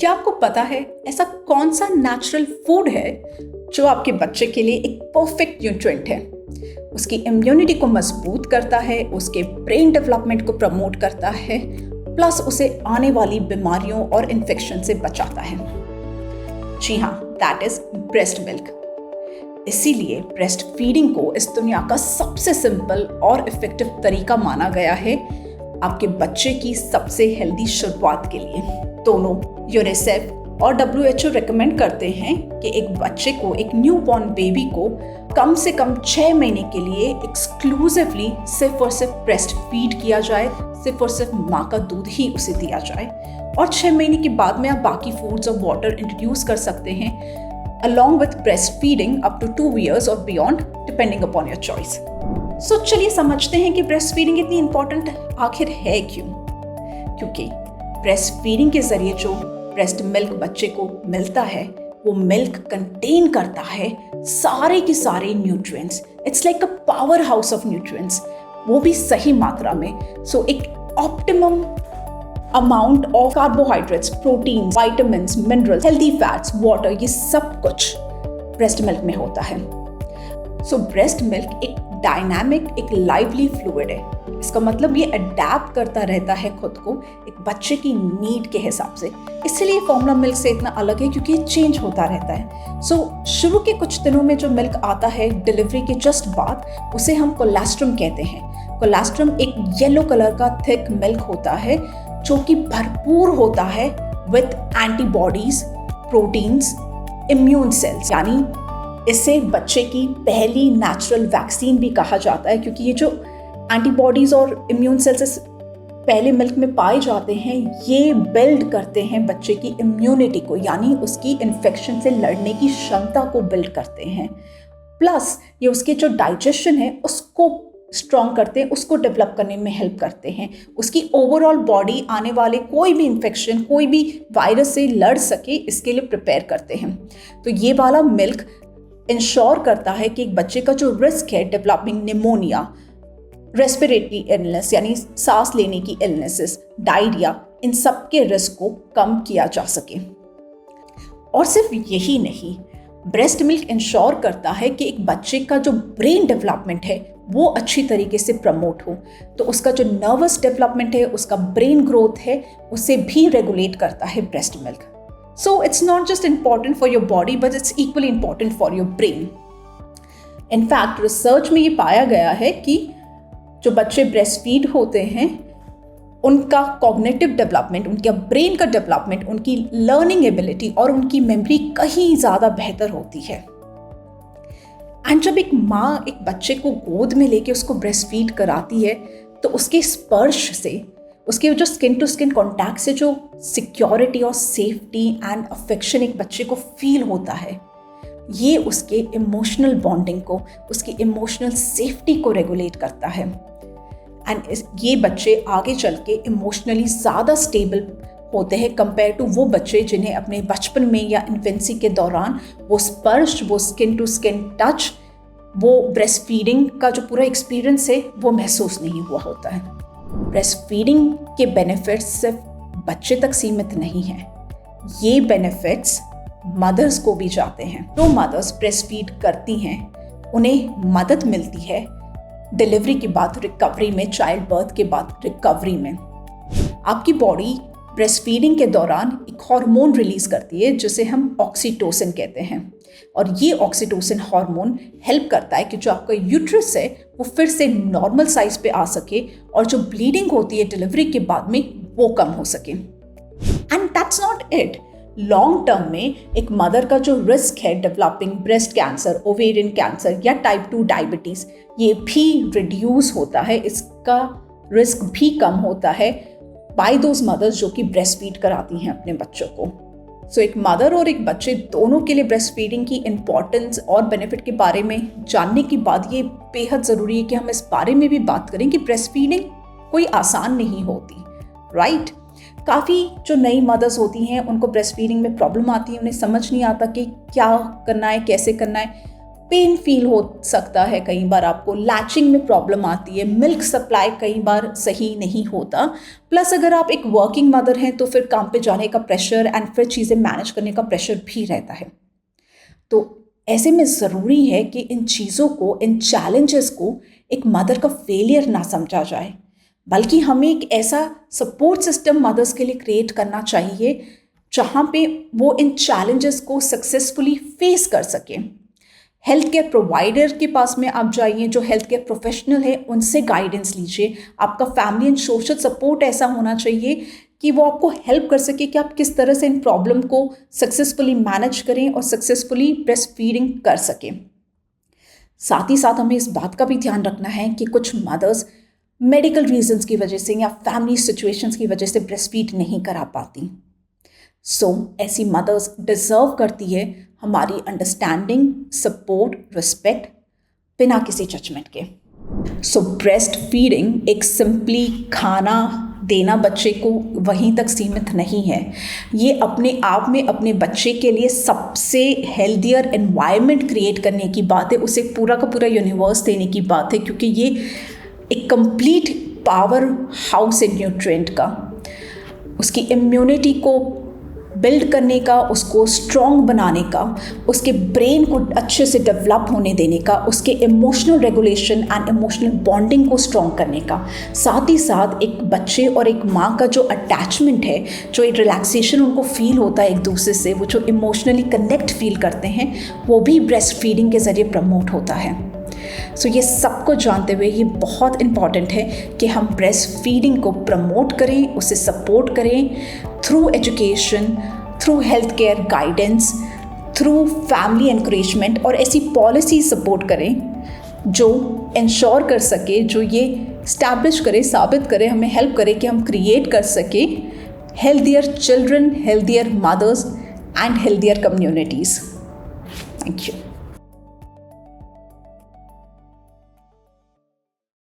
क्या आपको पता है ऐसा कौन सा नेचुरल फूड है जो आपके बच्चे के लिए एक परफेक्ट न्यूट्रिएंट है? उसकी इम्यूनिटी को मजबूत करता है, उसके ब्रेन डेवलपमेंट को प्रमोट करता है, प्लस उसे आने वाली बीमारियों और इन्फेक्शन से बचाता है। जी हाँ, दैट इज ब्रेस्ट मिल्क। इसीलिए ब्रेस्ट फीडिंग को इस दुनिया का सबसे सिंपल और इफेक्टिव तरीका माना गया है आपके बच्चे की सबसे हेल्दी शुरुआत के लिए। दोनों यूनिसेफ और WHO रेकमेंड करते हैं कि एक बच्चे को, एक न्यू बॉर्न बेबी को कम से कम 6 महीने के लिए एक्सक्लूसिवली सिर्फ और सिर्फ ब्रेस्ट फीड किया जाए, सिर्फ और सिर्फ माँ का दूध ही उसे दिया जाए। और 6 महीने के बाद में आप बाकी फूड्स और वाटर इंट्रोड्यूस कर सकते हैं along with breastfeeding up to 2 years or beyond depending upon your choice. So चलिए समझते हैं कि ब्रेस्ट फीडिंग इतनी इंपॉर्टेंट आखिर है क्यों। क्योंकि ब्रेस्ट फीडिंग के जरिए जो ब्रेस्ट मिल्क बच्चे को मिलता है वो मिल्क कंटेन करता है सारे के सारे nutrients. It's like a power house of nutrients, वो भी सही मात्रा में। सो एक optimum amount of carbohydrates, protein, vitamins, minerals, healthy fats, water, ये सब कुछ ब्रेस्ट मिल्क में होता है। सो ब्रेस्ट मिल्क एक डायनामिक, एक लाइवली फ्लूइड है। इसका मतलब ये अडैप्ट करता रहता है खुद को एक बच्चे की नीड के हिसाब से। इसलिए फॉर्मूला मिल्क से इतना अलग है क्योंकि ये चेंज होता रहता है। सो शुरू के कुछ दिनों में जो मिल्क आता है डिलीवरी के जस्ट बाद, उसे हम कोलेस्ट्रम कहते हैं। कोलेस्ट्रम एक येलो कलर का थिक मिल्क होता है जो कि भरपूर होता है with antibodies, proteins, immune cells, यानी इसे बच्चे की पहली नेचुरल वैक्सीन भी कहा जाता है क्योंकि ये जो एंटीबॉडीज और इम्यून सेल्स पहले मिल्क में पाए जाते हैं ये बिल्ड करते हैं बच्चे की इम्यूनिटी को, यानी उसकी इन्फेक्शन से लड़ने की क्षमता को बिल्ड करते हैं। प्लस ये उसके जो डाइजेशन है उसको स्ट्रॉन्ग करते हैं, उसको डेवलप करने में हेल्प करते हैं। उसकी ओवरऑल बॉडी आने वाले कोई भी इन्फेक्शन, कोई भी वायरस से लड़ सके इसके लिए प्रिपेयर करते हैं। तो ये वाला मिल्क इंश्योर करता है कि एक बच्चे का जो रिस्क है डेवलपिंग निमोनिया, रेस्पिरेटरी इलनेस यानी सांस लेने की इलनेसेस, डायरिया, इन सब के रिस्क को कम किया जा सके। और सिर्फ यही नहीं, ब्रेस्ट मिल्क इंश्योर करता है कि एक बच्चे का जो ब्रेन डेवलपमेंट है वो अच्छी तरीके से प्रमोट हो। तो उसका जो नर्वस डेवलपमेंट है, उसका ब्रेन ग्रोथ है, उसे भी रेगुलेट करता है breast milk. So it's not just important for your body but it's equally important for your brain. In fact research में ये पाया गया है कि जो बच्चे ब्रेस्ट फीड होते हैं उनका कॉग्निटिव डेवलपमेंट, उनका ब्रेन का डेवलपमेंट, उनकी लर्निंग एबिलिटी और उनकी मेमोरी कहीं ज़्यादा बेहतर होती है। एंड जब एक माँ एक बच्चे को गोद में लेके उसको ब्रेस्ट फीड कराती है तो उसके स्पर्श से, उसके जो स्किन टू स्किन कॉन्टैक्ट से जो सिक्योरिटी और सेफ्टी एंड अफेक्शन एक बच्चे को फील होता है, ये उसके इमोशनल बॉन्डिंग को, उसकी इमोशनल सेफ्टी को रेगुलेट करता है। एंड ये बच्चे आगे चल के इमोशनली ज़्यादा स्टेबल होते हैं कंपेयर टू वो बच्चे जिन्हें अपने बचपन में या इन्फेंसी के दौरान वो स्पर्श, वो स्किन टू स्किन टच, वो ब्रेस्ट फीडिंग का जो पूरा एक्सपीरियंस है वो महसूस नहीं हुआ होता है। ब्रेस्ट फीडिंग के बेनिफिट्स सिर्फ बच्चे तक सीमित नहीं हैं, ये बेनिफिट्स मदर्स को भी जाते हैं। जो मदर्स ब्रेस्ट फीड करती हैं उन्हें मदद मिलती है डिलीवरी के बाद रिकवरी में, चाइल्ड बर्थ के बाद रिकवरी में। आपकी बॉडी ब्रेस्ट फीडिंग के दौरान एक हार्मोन रिलीज करती है जिसे हम ऑक्सीटोसिन कहते हैं। और ये ऑक्सीटोसिन हार्मोन हेल्प करता है कि जो आपका यूट्रस है वो फिर से नॉर्मल साइज पे आ सके और जो ब्लीडिंग होती है डिलीवरी के बाद में वो कम हो सके। And that's not it, long term में एक मदर का जो रिस्क है developing breast cancer, ovarian cancer या टाइप 2 डायबिटीज, ये भी रिड्यूस होता है, इसका रिस्क भी कम होता है बाय दोज मदर्स जो कि ब्रेस्ट फीड कराती हैं अपने बच्चों को। सो एक मदर और एक बच्चे दोनों के लिए ब्रेस्ट फीडिंग की इम्पॉर्टेंस और बेनिफिट के बारे में जानने के बाद ये बेहद ज़रूरी है कि हम इस बारे में भी बात करें कि ब्रेस्ट फीडिंग कोई आसान नहीं होती, राइट? काफ़ी जो नई मदर्स होती हैं उनको ब्रेस्ट फीडिंग में प्रॉब्लम आती है, उन्हें समझ नहीं आता कि क्या करना है, कैसे करना है। पेन फील हो सकता है, कई बार आपको लैचिंग में प्रॉब्लम आती है, मिल्क सप्लाई कई बार सही नहीं होता, प्लस अगर आप एक वर्किंग मदर हैं तो फिर काम पे जाने का प्रेशर एंड फिर चीज़ें मैनेज करने का प्रेशर भी रहता है। तो ऐसे में ज़रूरी है कि इन चीज़ों को, इन चैलेंजेस को एक मदर का फेलियर ना समझा जाए, बल्कि हमें एक ऐसा सपोर्ट सिस्टम मदर्स के लिए क्रिएट करना चाहिए जहाँ पे वो इन चैलेंजेस को सक्सेसफुली फेस कर सकें। हेल्थ केयर प्रोवाइडर के पास में आप जाइए, जो हेल्थ केयर प्रोफेशनल है उनसे गाइडेंस लीजिए। आपका फैमिली एंड सोशल सपोर्ट ऐसा होना चाहिए कि वो आपको हेल्प कर सके कि आप किस तरह से इन प्रॉब्लम को सक्सेसफुली मैनेज करें और सक्सेसफुली ब्रेस्ट फीडिंग कर सकें। साथ ही साथ हमें इस बात का भी ध्यान रखना है कि कुछ मदर्स मेडिकल रीजंस की वजह से या फैमिली सिचुएशंस की वजह से ब्रेस्ट फीड नहीं करा पाती। ऐसी मदर्स डिजर्व करती है हमारी अंडरस्टैंडिंग, सपोर्ट, रिस्पेक्ट, बिना किसी जजमेंट के। ब्रेस्ट फीडिंग एक सिंपली खाना देना बच्चे को वहीं तक सीमित नहीं है। ये अपने आप में अपने बच्चे के लिए सबसे हेल्दियर एनवायरनमेंट क्रिएट करने की बात है, उसे पूरा का पूरा यूनिवर्स देने की बात है, क्योंकि ये एक कंप्लीट पावर हाउस है न्यूट्रिएंट का। उसकी इम्यूनिटी को बिल्ड करने का, उसको स्ट्रॉन्ग बनाने का, उसके ब्रेन को अच्छे से डेवलप होने देने का, उसके emotional regulation and emotional bonding को स्ट्रॉन्ग करने का, साथ ही साथ एक बच्चे और एक माँ का जो अटैचमेंट है, जो एक रिलैक्सेशन उनको फील होता है एक दूसरे से, वो जो इमोशनली कनेक्ट फील करते हैं, वो भी ब्रेस्ट फीडिंग के ज़रिए प्रमोट होता है। ये सब को जानते हुए ये बहुत इम्पॉर्टेंट है कि हम ब्रेस्ट फीडिंग को प्रमोट करें, उसे सपोर्ट करें through education, through health care guidance, through family encouragement, और ऐसी पॉलिसी सपोर्ट करें जो इंश्योर कर सके, जो ये स्टैब्लिश करे, साबित करे, हमें हेल्प करे कि हम क्रिएट कर सके healthier children, healthier mothers and healthier communities. Thank you.